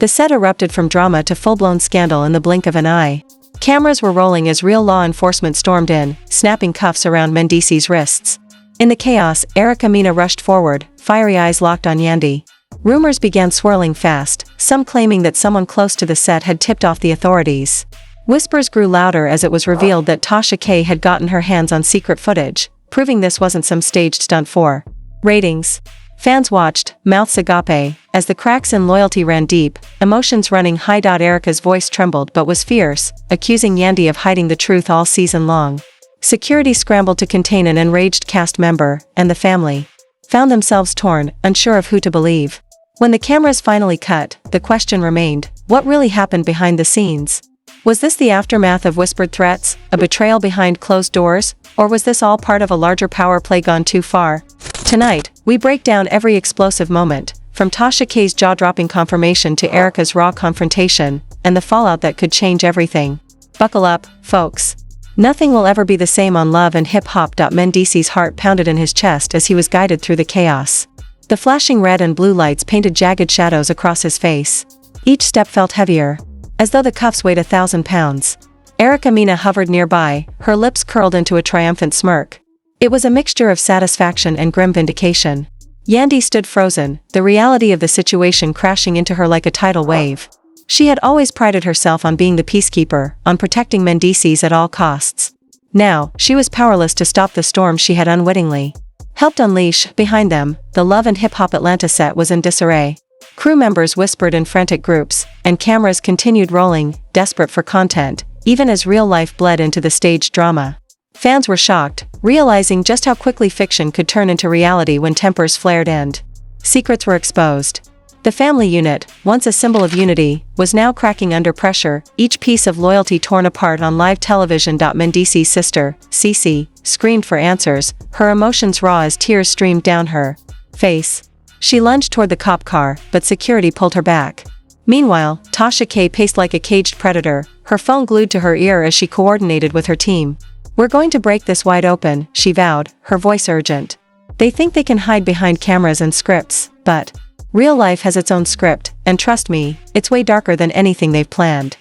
The set erupted from drama to full-blown scandal in the blink of an eye. Cameras were rolling as real law enforcement stormed in, snapping cuffs around Mendeecees' wrists. In the chaos, Erica Mena rushed forward, fiery eyes locked on Yandy. Rumors began swirling fast, some claiming that someone close to the set had tipped off the authorities. Whispers grew louder as it was revealed that Tasha K had gotten her hands on secret footage, proving this wasn't some staged stunt for ratings. Fans watched, mouths agape, as the cracks in loyalty ran deep, emotions running high. Erica's voice trembled but was fierce, accusing Yandy of hiding the truth all season long. Security scrambled to contain an enraged cast member, and the family found themselves torn, unsure of who to believe. When the cameras finally cut, the question remained, what really happened behind the scenes? Was this the aftermath of whispered threats, a betrayal behind closed doors, or was this all part of a larger power play gone too far? Tonight, we break down every explosive moment, from Tasha K's jaw-dropping confirmation to Erica's raw confrontation, and the fallout that could change everything. Buckle up, folks. Nothing will ever be the same on Love and Hip Hop. Mendeecees' heart pounded in his chest as he was guided through the chaos. The flashing red and blue lights painted jagged shadows across his face. Each step felt heavier, as though the cuffs weighed 1,000 pounds. Erica Mena hovered nearby, her lips curled into a triumphant smirk. It was a mixture of satisfaction and grim vindication. Yandy stood frozen, the reality of the situation crashing into her like a tidal wave. She had always prided herself on being the peacekeeper, on protecting Mendeecees at all costs. Now, she was powerless to stop the storm she had unwittingly helped unleash. Behind them, the Love and Hip Hop Atlanta set was in disarray. Crew members whispered in frantic groups, and cameras continued rolling, desperate for content, even as real life bled into the staged drama. Fans were shocked, realizing just how quickly fiction could turn into reality when tempers flared and secrets were exposed. The family unit, once a symbol of unity, was now cracking under pressure, each piece of loyalty torn apart on live television. Mendeecees' sister, Cece, screamed for answers, her emotions raw as tears streamed down her face. She lunged toward the cop car, but security pulled her back. Meanwhile, Tasha K paced like a caged predator, her phone glued to her ear as she coordinated with her team. "We're going to break this wide open," she vowed, her voice urgent. "They think they can hide behind cameras and scripts, but real life has its own script, and trust me, it's way darker than anything they've planned."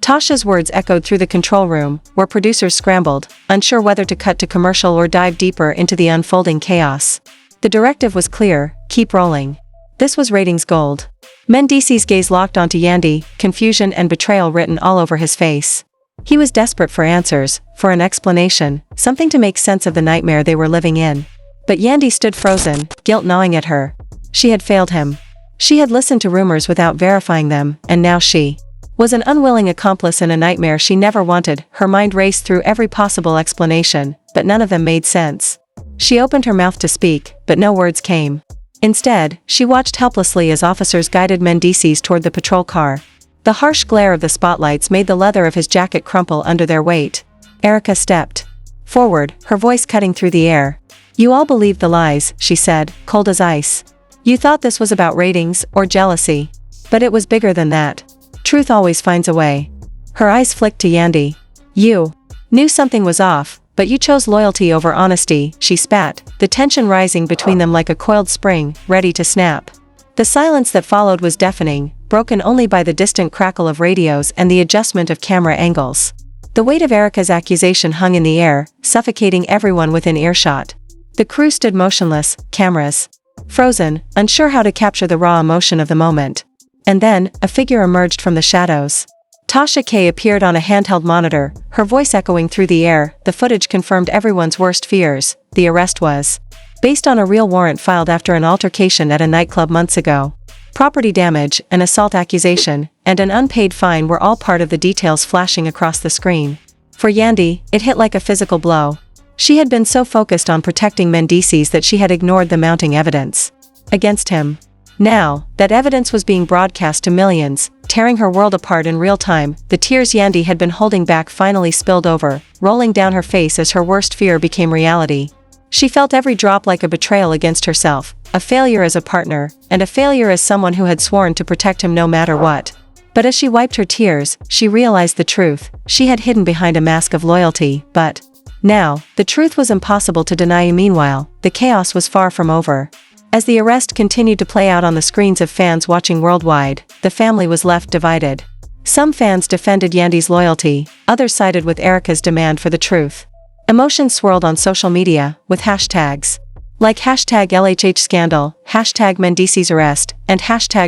Tasha's words echoed through the control room, where producers scrambled, unsure whether to cut to commercial or dive deeper into the unfolding chaos. The directive was clear: keep rolling. This was ratings gold. Mendeecees' gaze locked onto Yandy, confusion and betrayal written all over his face. He was desperate for answers, for an explanation, something to make sense of the nightmare they were living in. But Yandy stood frozen, guilt gnawing at her. She had failed him. She had listened to rumors without verifying them, and now she was an unwilling accomplice in a nightmare she never wanted. Her mind raced through every possible explanation, but none of them made sense. She opened her mouth to speak, but no words came. Instead, she watched helplessly as officers guided Mendeecees toward the patrol car. The harsh glare of the spotlights made the leather of his jacket crumple under their weight. Erica stepped forward, her voice cutting through the air. "You all believed the lies," she said, cold as ice. "You thought this was about ratings, or jealousy. But it was bigger than that. Truth always finds a way." Her eyes flicked to Yandy. "You knew something was off, but you chose loyalty over honesty," she spat, the tension rising between them like a coiled spring, ready to snap. The silence that followed was deafening, broken only by the distant crackle of radios and the adjustment of camera angles. The weight of Erica's accusation hung in the air, suffocating everyone within earshot. The crew stood motionless, cameras frozen, unsure how to capture the raw emotion of the moment. And then, a figure emerged from the shadows. Tasha K appeared on a handheld monitor, her voice echoing through the air. The footage confirmed everyone's worst fears: the arrest was based on a real warrant filed after an altercation at a nightclub months ago. Property damage, an assault accusation, and an unpaid fine were all part of the details flashing across the screen. For Yandy, it hit like a physical blow. She had been so focused on protecting Mendeecees that she had ignored the mounting evidence against him. Now, that evidence was being broadcast to millions, tearing her world apart in real time. The tears Yandy had been holding back finally spilled over, rolling down her face as her worst fear became reality. She felt every drop like a betrayal against herself, a failure as a partner, and a failure as someone who had sworn to protect him no matter what. But as she wiped her tears, she realized the truth. She had hidden behind a mask of loyalty, but now, the truth was impossible to deny. Meanwhile, the chaos was far from over. As the arrest continued to play out on the screens of fans watching worldwide, the family was left divided. Some fans defended Yandy's loyalty, others sided with Erica's demand for the truth. Emotions swirled on social media, with hashtags like #LHHScandal, #Mendeecees arrest, and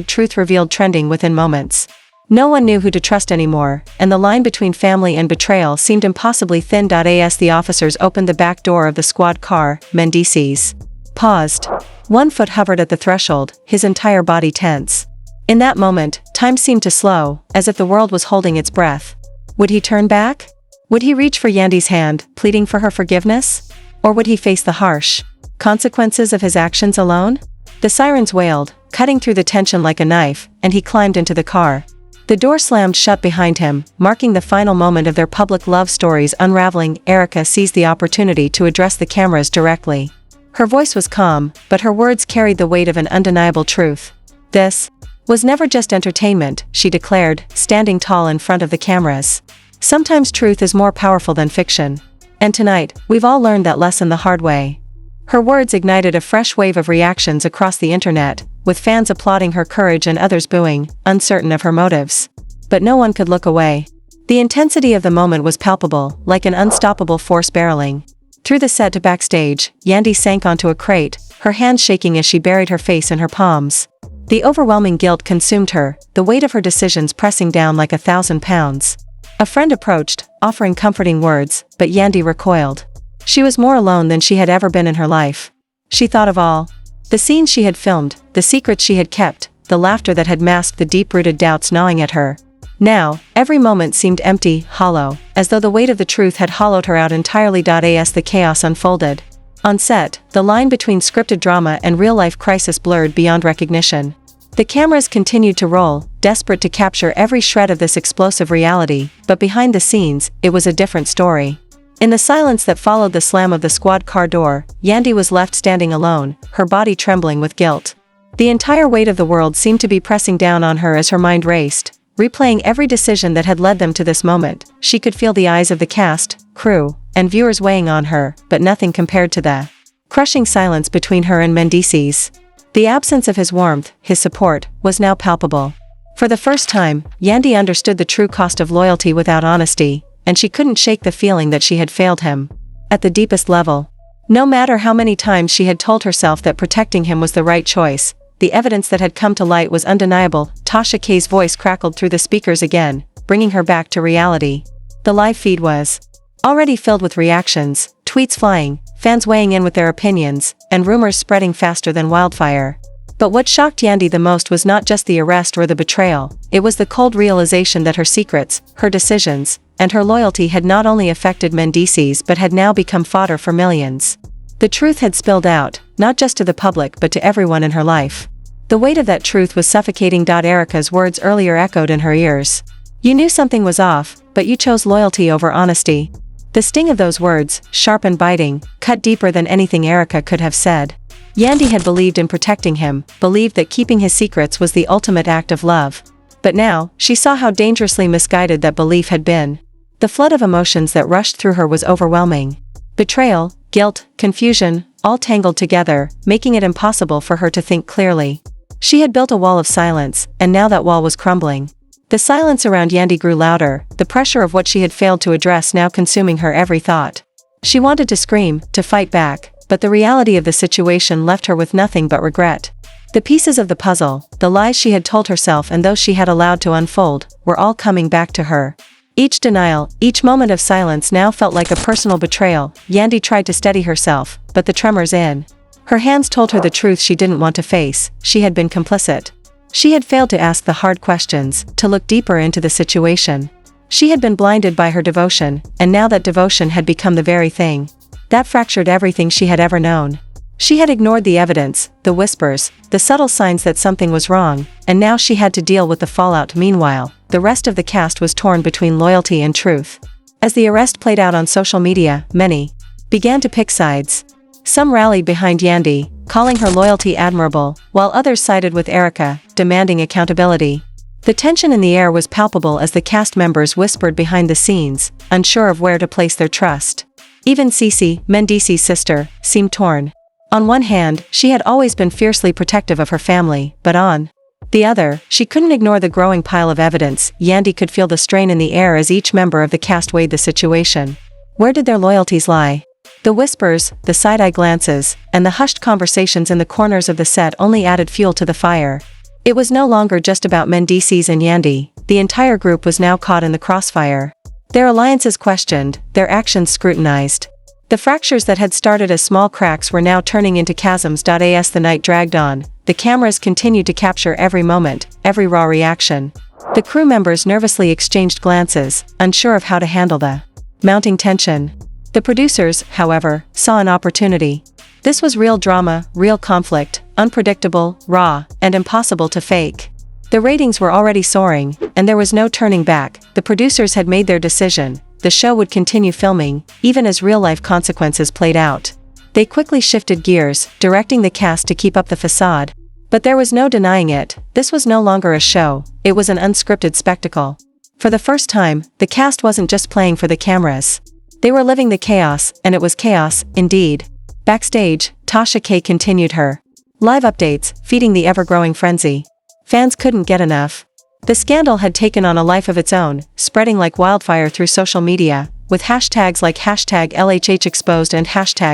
#truth revealed trending within moments. No one knew who to trust anymore, and the line between family and betrayal seemed impossibly thin. As the officers opened the back door of the squad car, Mendeecees paused. One foot hovered at the threshold, his entire body tense. In that moment, time seemed to slow, as if the world was holding its breath. Would he turn back? Would he reach for Yandy's hand, pleading for her forgiveness? Or would he face the harsh consequences of his actions alone? The sirens wailed, cutting through the tension like a knife, and he climbed into the car. The door slammed shut behind him, marking the final moment of their public love stories unraveling. Erica seized the opportunity to address the cameras directly. Her voice was calm, but her words carried the weight of an undeniable truth. This was never just entertainment, she declared, standing tall in front of the cameras. Sometimes truth is more powerful than fiction. And tonight, we've all learned that lesson the hard way. Her words ignited a fresh wave of reactions across the internet, with fans applauding her courage and others booing, uncertain of her motives. But no one could look away. The intensity of the moment was palpable, like an unstoppable force barreling through the set to backstage. Yandy sank onto a crate, her hands shaking as she buried her face in her palms. The overwhelming guilt consumed her, the weight of her decisions pressing down like 1,000 pounds. A friend approached, offering comforting words, but Yandy recoiled. She was more alone than she had ever been in her life. She thought of all the scenes she had filmed, the secrets she had kept, the laughter that had masked the deep-rooted doubts gnawing at her. Now, every moment seemed empty, hollow, as though the weight of the truth had hollowed her out entirely. As the chaos unfolded on set, the line between scripted drama and real-life crisis blurred beyond recognition. The cameras continued to roll, desperate to capture every shred of this explosive reality, but behind the scenes, it was a different story. In the silence that followed the slam of the squad car door, Yandy was left standing alone, her body trembling with guilt. The entire weight of the world seemed to be pressing down on her as her mind raced, replaying every decision that had led them to this moment. She could feel the eyes of the cast, crew, and viewers weighing on her, but nothing compared to the crushing silence between her and Mendeecees. The absence of his warmth, his support, was now palpable. For the first time, Yandy understood the true cost of loyalty without honesty, and she couldn't shake the feeling that she had failed him. At the deepest level. No matter how many times she had told herself that protecting him was the right choice, the evidence that had come to light was undeniable. Tasha K's voice crackled through the speakers again, bringing her back to reality. The live feed was already filled with reactions, tweets flying, fans weighing in with their opinions, and rumors spreading faster than wildfire. But what shocked Yandy the most was not just the arrest or the betrayal, it was the cold realization that her secrets, her decisions, and her loyalty had not only affected Mendeecees but had now become fodder for millions. The truth had spilled out, not just to the public but to everyone in her life. The weight of that truth was suffocating. Erica's words earlier echoed in her ears. You knew something was off, but you chose loyalty over honesty. The sting of those words, sharp and biting, cut deeper than anything Erica could have said. Yandy had believed in protecting him, believed that keeping his secrets was the ultimate act of love. But now, she saw how dangerously misguided that belief had been. The flood of emotions that rushed through her was overwhelming. Betrayal, guilt, confusion, all tangled together, making it impossible for her to think clearly. She had built a wall of silence, and now that wall was crumbling. The silence around Yandy grew louder, the pressure of what she had failed to address now consuming her every thought. She wanted to scream, to fight back, but the reality of the situation left her with nothing but regret. The pieces of the puzzle, the lies she had told herself and those she had allowed to unfold, were all coming back to her. Each denial, each moment of silence now felt like a personal betrayal. Yandy tried to steady herself, but the tremors in her hands told her the truth she didn't want to face. She had been complicit. She had failed to ask the hard questions, to look deeper into the situation. She had been blinded by her devotion, and now that devotion had become the very thing that fractured everything she had ever known. She had ignored the evidence, the whispers, the subtle signs that something was wrong, and now she had to deal with the fallout. Meanwhile, the rest of the cast was torn between loyalty and truth. As the arrest played out on social media, many began to pick sides. Some rallied behind Yandy, calling her loyalty admirable, while others sided with Erica, demanding accountability. The tension in the air was palpable as the cast members whispered behind the scenes, unsure of where to place their trust. Even Cece, Mendeecees' sister, seemed torn. On one hand, she had always been fiercely protective of her family, but on the other, she couldn't ignore the growing pile of evidence. Yandy could feel the strain in the air as each member of the cast weighed the situation. Where did their loyalties lie? The whispers, the side-eye glances, and the hushed conversations in the corners of the set only added fuel to the fire. It was no longer just about Mendeecees and Yandy. The entire group was now caught in the crossfire. Their alliances questioned, their actions scrutinized. The fractures that had started as small cracks were now turning into chasms. As the night dragged on, the cameras continued to capture every moment, every raw reaction. The crew members nervously exchanged glances, unsure of how to handle the mounting tension. The producers, however, saw an opportunity. This was real drama, real conflict, unpredictable, raw, and impossible to fake. The ratings were already soaring, and there was no turning back. The producers had made their decision. The show would continue filming, even as real-life consequences played out. They quickly shifted gears, directing the cast to keep up the facade. But there was no denying it, this was no longer a show, it was an unscripted spectacle. For the first time, the cast wasn't just playing for the cameras. They were living the chaos, and it was chaos, indeed. Backstage, Tasha K continued her live updates, feeding the ever-growing frenzy. Fans couldn't get enough. The scandal had taken on a life of its own, spreading like wildfire through social media, with hashtags like #LHHExposed and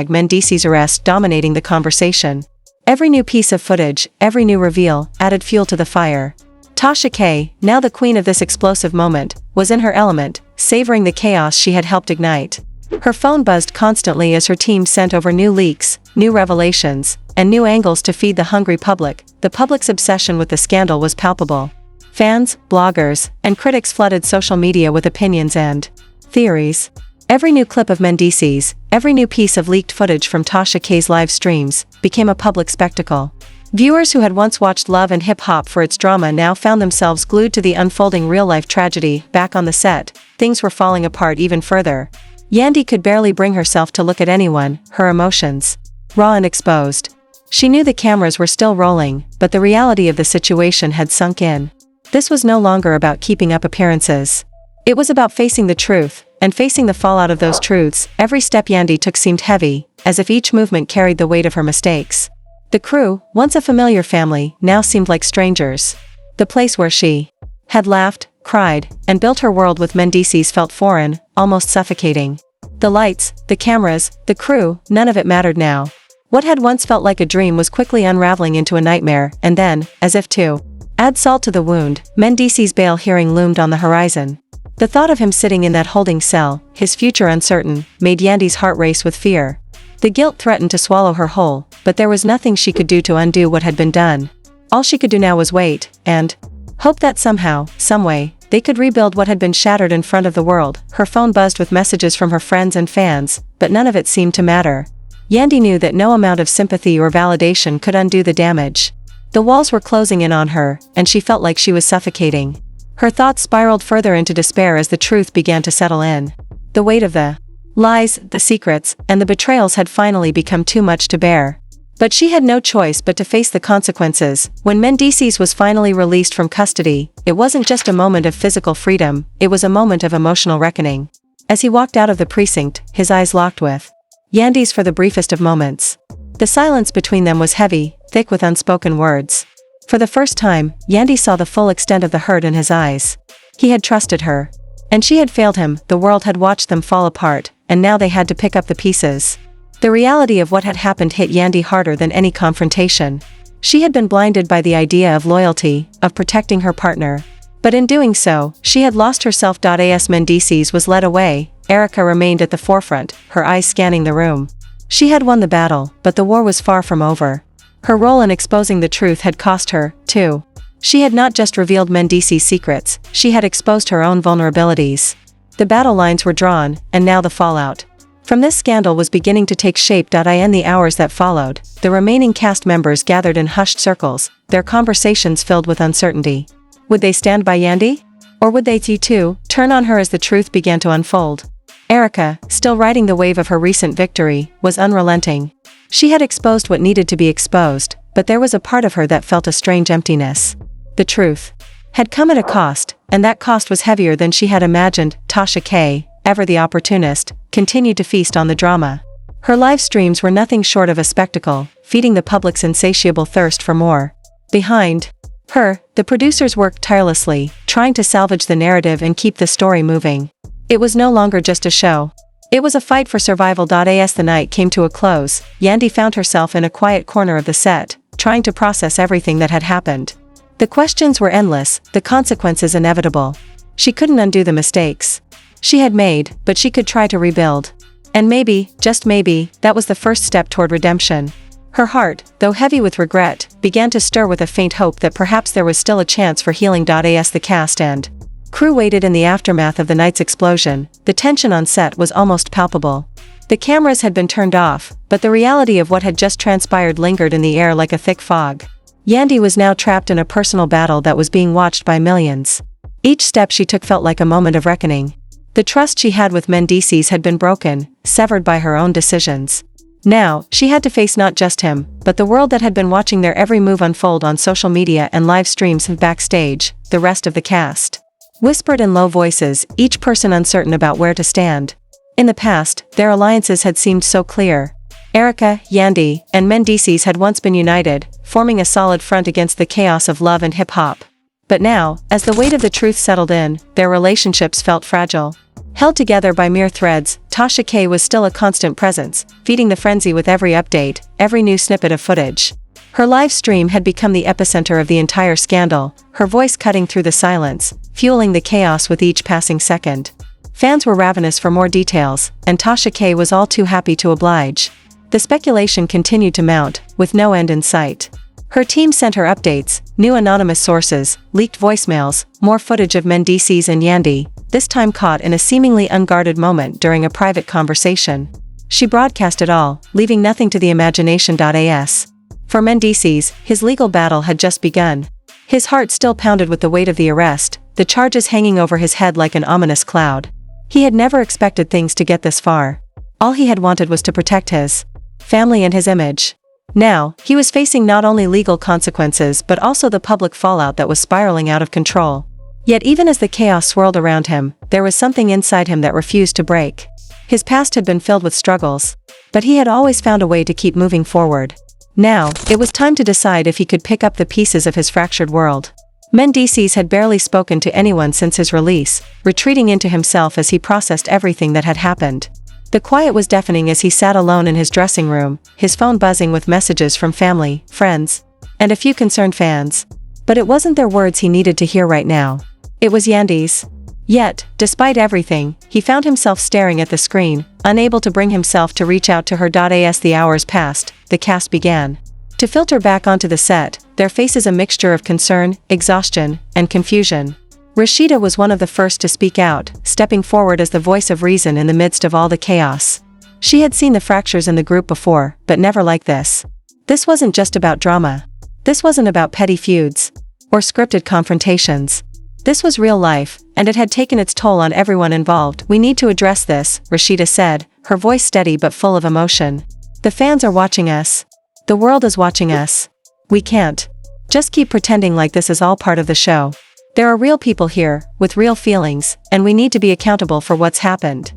#Mendeecees arrest dominating the conversation. Every new piece of footage, every new reveal, added fuel to the fire. Tasha K, now the queen of this explosive moment, was in her element, savoring the chaos she had helped ignite. Her phone buzzed constantly as her team sent over new leaks, new revelations, and new angles to feed the hungry public. The public's obsession with the scandal was palpable. Fans, bloggers, and critics flooded social media with opinions and theories. Every new clip of Mendeecees, every new piece of leaked footage from Tasha K's live streams, became a public spectacle. Viewers who had once watched Love and Hip Hop for its drama now found themselves glued to the unfolding real-life tragedy. Back on the set, things were falling apart even further. Yandy could barely bring herself to look at anyone, her emotions raw and exposed. She knew the cameras were still rolling, but the reality of the situation had sunk in. This was no longer about keeping up appearances. It was about facing the truth, and facing the fallout of those truths. Every step Yandy took seemed heavy, as if each movement carried the weight of her mistakes. The crew, once a familiar family, now seemed like strangers. The place where she had laughed, cried, and built her world with Mendeecees felt foreign, almost suffocating. The lights, the cameras, the crew, none of it mattered now. What had once felt like a dream was quickly unraveling into a nightmare, and then, as if to add salt to the wound, Mendeecees' bail hearing loomed on the horizon. The thought of him sitting in that holding cell, his future uncertain, made Yandy's heart race with fear. The guilt threatened to swallow her whole, but there was nothing she could do to undo what had been done. All she could do now was wait, and hope that somehow, someway, they could rebuild what had been shattered in front of the world. Her phone buzzed with messages from her friends and fans, but none of it seemed to matter. Yandy knew that no amount of sympathy or validation could undo the damage. The walls were closing in on her, and she felt like she was suffocating. Her thoughts spiraled further into despair as the truth began to settle in. The weight of the lies, the secrets, and the betrayals had finally become too much to bear. But she had no choice but to face the consequences. When Mendeecees was finally released from custody, it wasn't just a moment of physical freedom, it was a moment of emotional reckoning. As he walked out of the precinct, his eyes locked with Yandy's for the briefest of moments. The silence between them was heavy, thick with unspoken words. For the first time, Yandy saw the full extent of the hurt in his eyes. He had trusted her. And she had failed him. The world had watched them fall apart, and now they had to pick up the pieces. The reality of what had happened hit Yandy harder than any confrontation. She had been blinded by the idea of loyalty, of protecting her partner. But in doing so, she had lost herself. As Mendeecees was led away, Erica remained at the forefront, her eyes scanning the room. She had won the battle, but the war was far from over. Her role in exposing the truth had cost her, too. She had not just revealed Mendeecees' secrets, she had exposed her own vulnerabilities. The battle lines were drawn, and now the fallout from this scandal was beginning to take shape. In the hours that followed, the remaining cast members gathered in hushed circles, their conversations filled with uncertainty. Would they stand by Yandy? Or would they too turn on her as the truth began to unfold? Erica, still riding the wave of her recent victory, was unrelenting. She had exposed what needed to be exposed, but there was a part of her that felt a strange emptiness. The truth had come at a cost, and that cost was heavier than she had imagined. Tasha K, ever the opportunist, continued to feast on the drama. Her live streams were nothing short of a spectacle, feeding the public's insatiable thirst for more. Behind her, the producers worked tirelessly, trying to salvage the narrative and keep the story moving. It was no longer just a show. It was a fight for survival. As the night came to a close, Yandy found herself in a quiet corner of the set, trying to process everything that had happened. The questions were endless, the consequences inevitable. She couldn't undo the mistakes she had made, but she could try to rebuild. And maybe, just maybe, that was the first step toward redemption. Her heart, though heavy with regret, began to stir with a faint hope that perhaps there was still a chance for healing. The cast and crew waited in the aftermath of the night's explosion. The tension on set was almost palpable. The cameras had been turned off, but the reality of what had just transpired lingered in the air like a thick fog. Yandy was now trapped in a personal battle that was being watched by millions. Each step she took felt like a moment of reckoning. The trust she had with Mendeecees had been broken, severed by her own decisions. Now, she had to face not just him, but the world that had been watching their every move unfold on social media and live streams and backstage. The rest of the cast whispered in low voices, each person uncertain about where to stand. In the past, their alliances had seemed so clear. Erica, Yandy, and Mendeecees had once been united, forming a solid front against the chaos of love and hip-hop. But now, as the weight of the truth settled in, their relationships felt fragile. Held together by mere threads, Tasha K was still a constant presence, feeding the frenzy with every update, every new snippet of footage. Her live stream had become the epicenter of the entire scandal, her voice cutting through the silence, fueling the chaos with each passing second. Fans were ravenous for more details, and Tasha K was all too happy to oblige. The speculation continued to mount, with no end in sight. Her team sent her updates, new anonymous sources, leaked voicemails, more footage of Mendeecees and Yandy, this time caught in a seemingly unguarded moment during a private conversation. She broadcast it all, leaving nothing to the imagination. For Mendeecees, his legal battle had just begun. His heart still pounded with the weight of the arrest, the charges hanging over his head like an ominous cloud. He had never expected things to get this far. All he had wanted was to protect his family and his image. Now, he was facing not only legal consequences but also the public fallout that was spiraling out of control. Yet even as the chaos swirled around him, there was something inside him that refused to break. His past had been filled with struggles, but he had always found a way to keep moving forward. Now, it was time to decide if he could pick up the pieces of his fractured world. Mendeecees had barely spoken to anyone since his release, retreating into himself as he processed everything that had happened. The quiet was deafening as he sat alone in his dressing room, his phone buzzing with messages from family, friends, and a few concerned fans. But it wasn't their words he needed to hear right now. It was Yandy's. Yet, despite everything, he found himself staring at the screen, unable to bring himself to reach out to her. As the hours passed, the cast began to filter back onto the set, their faces a mixture of concern, exhaustion, and confusion. Rashida was one of the first to speak out, stepping forward as the voice of reason in the midst of all the chaos. She had seen the fractures in the group before, but never like this. This wasn't just about drama. This wasn't about petty feuds or scripted confrontations. This was real life, and it had taken its toll on everyone involved. We need to address this, Rashida said, her voice steady but full of emotion. The fans are watching us. The world is watching us. We can't just keep pretending like this is all part of the show. There are real people here, with real feelings, and we need to be accountable for what's happened.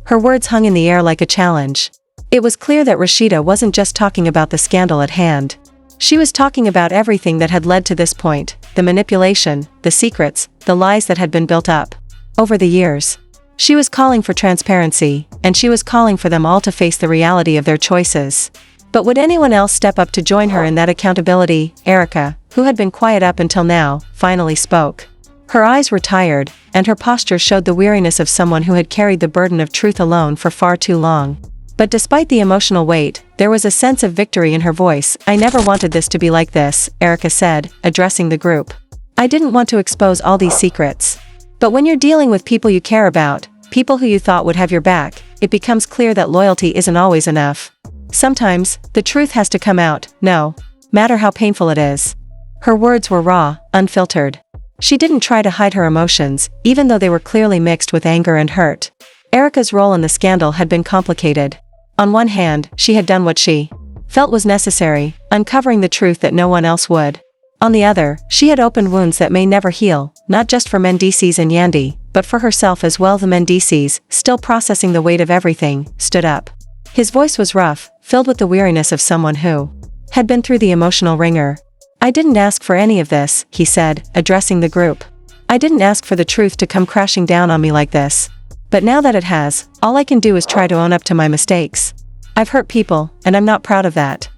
Her words hung in the air like a challenge. It was clear that Rashida wasn't just talking about the scandal at hand. She was talking about everything that had led to this point, the manipulation, the secrets, the lies that had been built up over the years. She was calling for transparency, and she was calling for them all to face the reality of their choices. But would anyone else step up to join her in that accountability? Erica, who had been quiet up until now, finally spoke. Her eyes were tired, and her posture showed the weariness of someone who had carried the burden of truth alone for far too long. But despite the emotional weight, there was a sense of victory in her voice. I never wanted this to be like this, Erica said, addressing the group. I didn't want to expose all these secrets. But when you're dealing with people you care about, people who you thought would have your back, it becomes clear that loyalty isn't always enough. Sometimes, the truth has to come out, no matter how painful it is. Her words were raw, unfiltered. She didn't try to hide her emotions, even though they were clearly mixed with anger and hurt. Erica's role in the scandal had been complicated. On one hand, she had done what she felt was necessary, uncovering the truth that no one else would. On the other, she had opened wounds that may never heal, not just for Mendeecees and Yandy, but for herself as well. The Mendeecees, still processing the weight of everything, stood up. His voice was rough, filled with the weariness of someone who had been through the emotional ringer. "I didn't ask for any of this," he said, addressing the group. "I didn't ask for the truth to come crashing down on me like this. But now that it has, all I can do is try to own up to my mistakes. I've hurt people, and I'm not proud of that."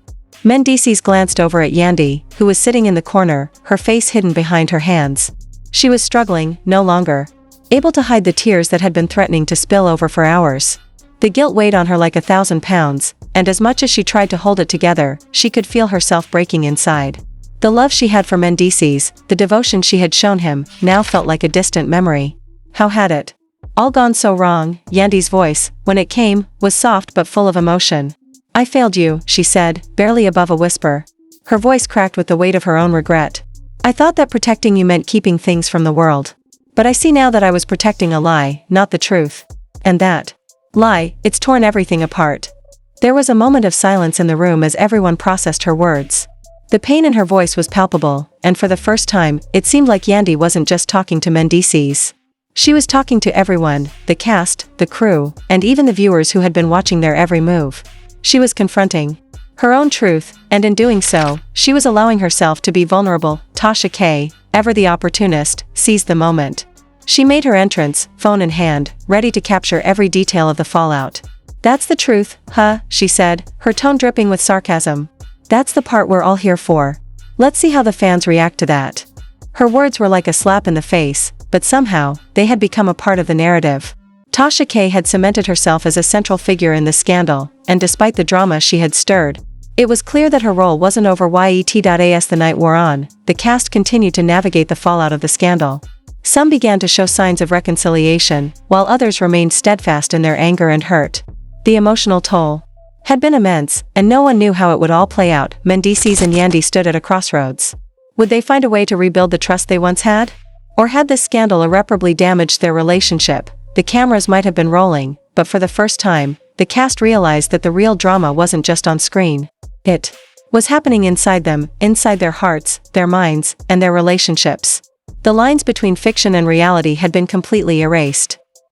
Mendeecees glanced over at Yandy, who was sitting in the corner, her face hidden behind her hands. She was struggling, no longer able to hide the tears that had been threatening to spill over for hours. The guilt weighed on her like 1,000 pounds, and as much as she tried to hold it together, she could feel herself breaking inside. The love she had for Mendeecees, the devotion she had shown him, now felt like a distant memory. How had it all gone so wrong? Yandy's voice, when it came, was soft but full of emotion. "I failed you," she said, barely above a whisper. Her voice cracked with the weight of her own regret. "I thought that protecting you meant keeping things from the world. But I see now that I was protecting a lie, not the truth. And that lie, it's torn everything apart." There was a moment of silence in the room as everyone processed her words. The pain in her voice was palpable, and for the first time, it seemed like Yandy wasn't just talking to Mendeecees. She was talking to everyone, the cast, the crew, and even the viewers who had been watching their every move. She was confronting her own truth, and in doing so, she was allowing herself to be vulnerable. Tasha K, ever the opportunist, seized the moment. She made her entrance, phone in hand, ready to capture every detail of the fallout. "That's the truth, huh?" she said, her tone dripping with sarcasm. "That's the part we're all here for. Let's see how the fans react to that." Her words were like a slap in the face, but somehow, they had become a part of the narrative. Tasha K had cemented herself as a central figure in the scandal, and despite the drama she had stirred, it was clear that her role wasn't over. As the night wore on, the cast continued to navigate the fallout of the scandal. Some began to show signs of reconciliation, while others remained steadfast in their anger and hurt. The emotional toll had been immense, and no one knew how it would all play out. Mendeecees and Yandy stood at a crossroads. Would they find a way to rebuild the trust they once had? Or had this scandal irreparably damaged their relationship? The cameras might have been rolling, but for the first time, the cast realized that the real drama wasn't just on screen. It was happening inside them, inside their hearts, their minds, and their relationships. The lines between fiction and reality had been completely erased.